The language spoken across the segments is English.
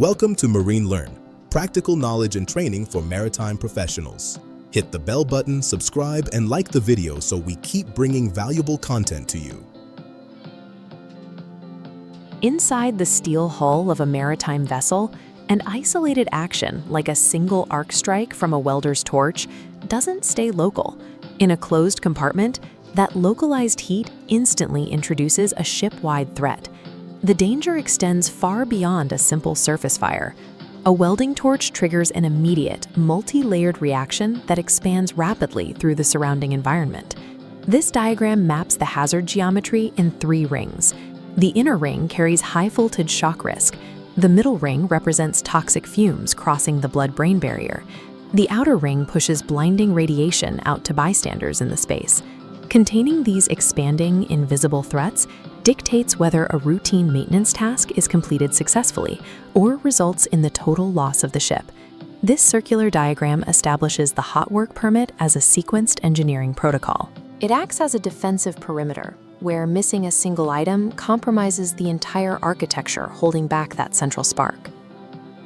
Welcome to MarineLearn, practical knowledge and training for maritime professionals. Hit the bell button, subscribe, and like the video so we keep bringing valuable content to you. Inside the steel hull of a maritime vessel, an isolated action like a single arc strike from a welder's torch doesn't stay local. In a closed compartment, that localized heat instantly introduces a ship-wide threat. The danger extends far beyond a simple surface fire. A welding torch triggers an immediate, multi-layered reaction that expands rapidly through the surrounding environment. This diagram maps the hazard geometry in 3 rings. The inner ring carries high-voltage shock risk. The middle ring represents toxic fumes crossing the blood-brain barrier. The outer ring pushes blinding radiation out to bystanders in the space. Containing these expanding, invisible threats dictates whether a routine maintenance task is completed successfully or results in the total loss of the ship. This circular diagram establishes the hot work permit as a sequenced engineering protocol. It acts as a defensive perimeter, where missing a single item compromises the entire architecture holding back that central spark.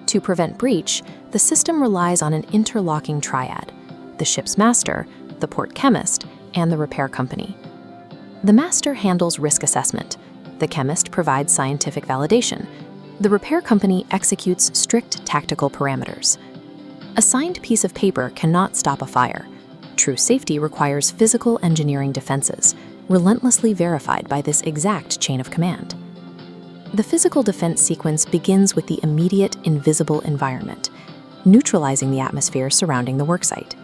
To prevent breach, the system relies on an interlocking triad: the ship's master, the port chemist, and the repair company. The master handles risk assessment. The chemist provides scientific validation. The repair company executes strict tactical parameters. A signed piece of paper cannot stop a fire. True safety requires physical engineering defenses, relentlessly verified by this exact chain of command. The physical defense sequence begins with the immediate invisible environment, neutralizing the atmosphere surrounding the worksite.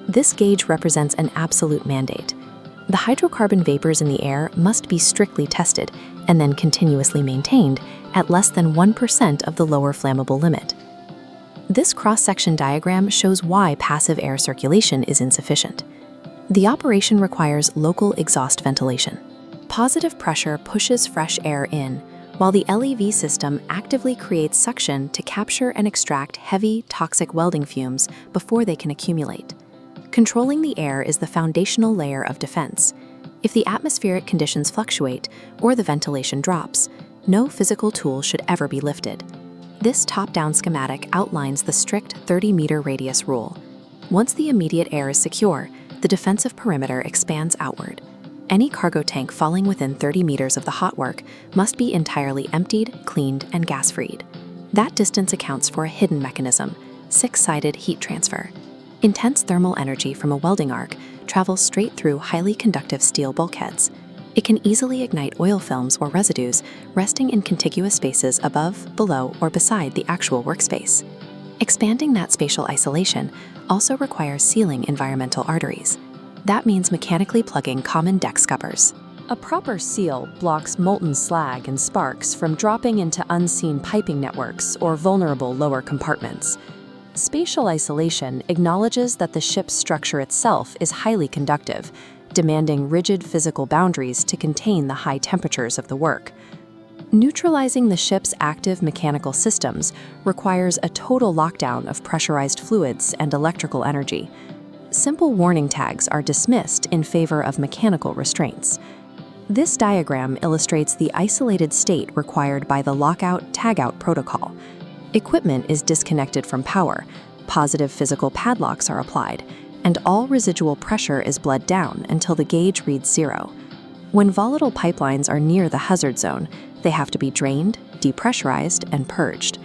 This gauge represents an absolute mandate. The hydrocarbon vapors in the air must be strictly tested and then continuously maintained at less than 1% of the lower flammable limit. This cross-section diagram shows why passive air circulation is insufficient. The operation requires local exhaust ventilation. Positive pressure pushes fresh air in, while the LEV system actively creates suction to capture and extract heavy, toxic welding fumes before they can accumulate. Controlling the air is the foundational layer of defense. If the atmospheric conditions fluctuate or the ventilation drops, no physical tool should ever be lifted. This top-down schematic outlines the strict 30-meter radius rule. Once the immediate air is secure, the defensive perimeter expands outward. Any cargo tank falling within 30 meters of the hot work must be entirely emptied, cleaned, and gas-freed. That distance accounts for a hidden mechanism: 6-sided heat transfer. Intense thermal energy from a welding arc travels straight through highly conductive steel bulkheads. It can easily ignite oil films or residues resting in contiguous spaces above, below, or beside the actual workspace. Expanding that spatial isolation also requires sealing environmental arteries. That means mechanically plugging common deck scuppers. A proper seal blocks molten slag and sparks from dropping into unseen piping networks or vulnerable lower compartments. Spatial isolation acknowledges that the ship's structure itself is highly conductive, demanding rigid physical boundaries to contain the high temperatures of the work. Neutralizing the ship's active mechanical systems requires a total lockdown of pressurized fluids and electrical energy. Simple warning tags are dismissed in favor of mechanical restraints. This diagram illustrates the isolated state required by the lockout-tagout protocol. Equipment is disconnected from power, positive physical padlocks are applied, and all residual pressure is bled down until the gauge reads 0. When volatile pipelines are near the hazard zone, they have to be drained, depressurized, and purged.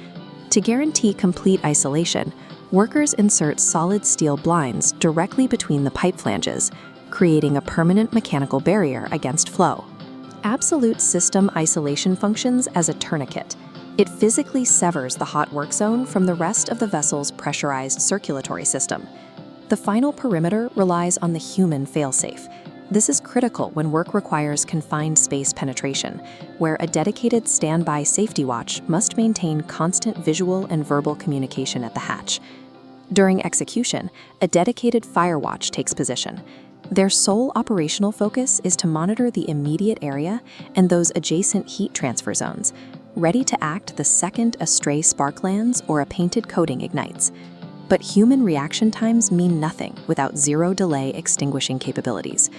To guarantee complete isolation, workers insert solid steel blinds directly between the pipe flanges, creating a permanent mechanical barrier against flow. Absolute system isolation functions as a tourniquet. It physically severs the hot work zone from the rest of the vessel's pressurized circulatory system. The final perimeter relies on the human failsafe. This is critical when work requires confined space penetration, where a dedicated standby safety watch must maintain constant visual and verbal communication at the hatch. During execution, a dedicated fire watch takes position. Their sole operational focus is to monitor the immediate area and those adjacent heat transfer zones, ready to act the second a stray spark lands or a painted coating ignites. But human reaction times mean nothing without zero-delay extinguishing capabilities.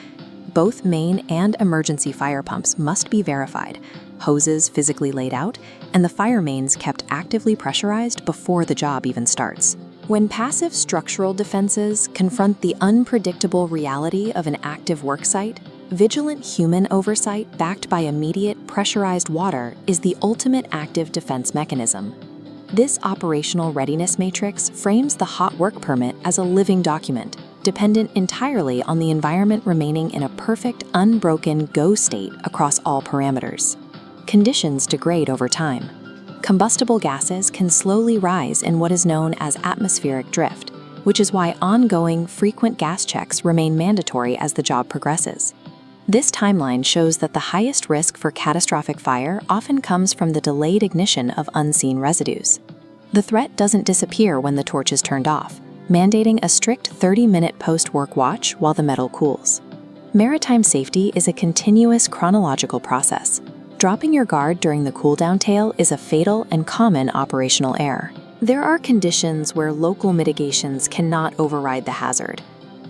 Both main and emergency fire pumps must be verified. hoses physically laid out, and the fire mains kept actively pressurized before the job even starts. When passive structural defenses confront the unpredictable reality of an active worksite, vigilant human oversight backed by immediate pressurized water is the ultimate active defense mechanism. This operational readiness matrix frames the hot work permit as a living document, dependent entirely on the environment remaining in a perfect, unbroken go state across all parameters. Conditions degrade over time. Combustible gases can slowly rise in what is known as atmospheric drift, which is why ongoing, frequent gas checks remain mandatory as the job progresses. This timeline shows that the highest risk for catastrophic fire often comes from the delayed ignition of unseen residues. The threat doesn't disappear when the torch is turned off, mandating a strict 30-minute post-work watch while the metal cools. Maritime safety is a continuous chronological process. Dropping your guard during the cool-down tail is a fatal and common operational error. There are conditions where local mitigations cannot override the hazard.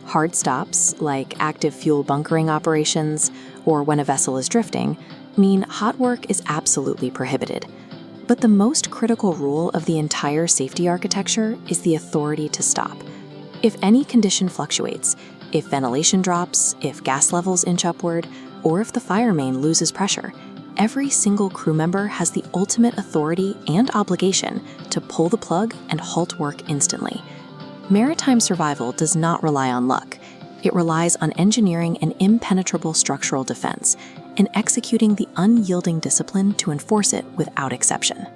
Hard stops, like active fuel bunkering operations or when a vessel is drifting, mean hot work is absolutely prohibited. But the most critical rule of the entire safety architecture is the authority to stop. If any condition fluctuates, if ventilation drops, if gas levels inch upward, or if the fire main loses pressure, every single crew member has the ultimate authority and obligation to pull the plug and halt work instantly. Maritime survival does not rely on luck. It relies on engineering an impenetrable structural defense and executing the unyielding discipline to enforce it without exception.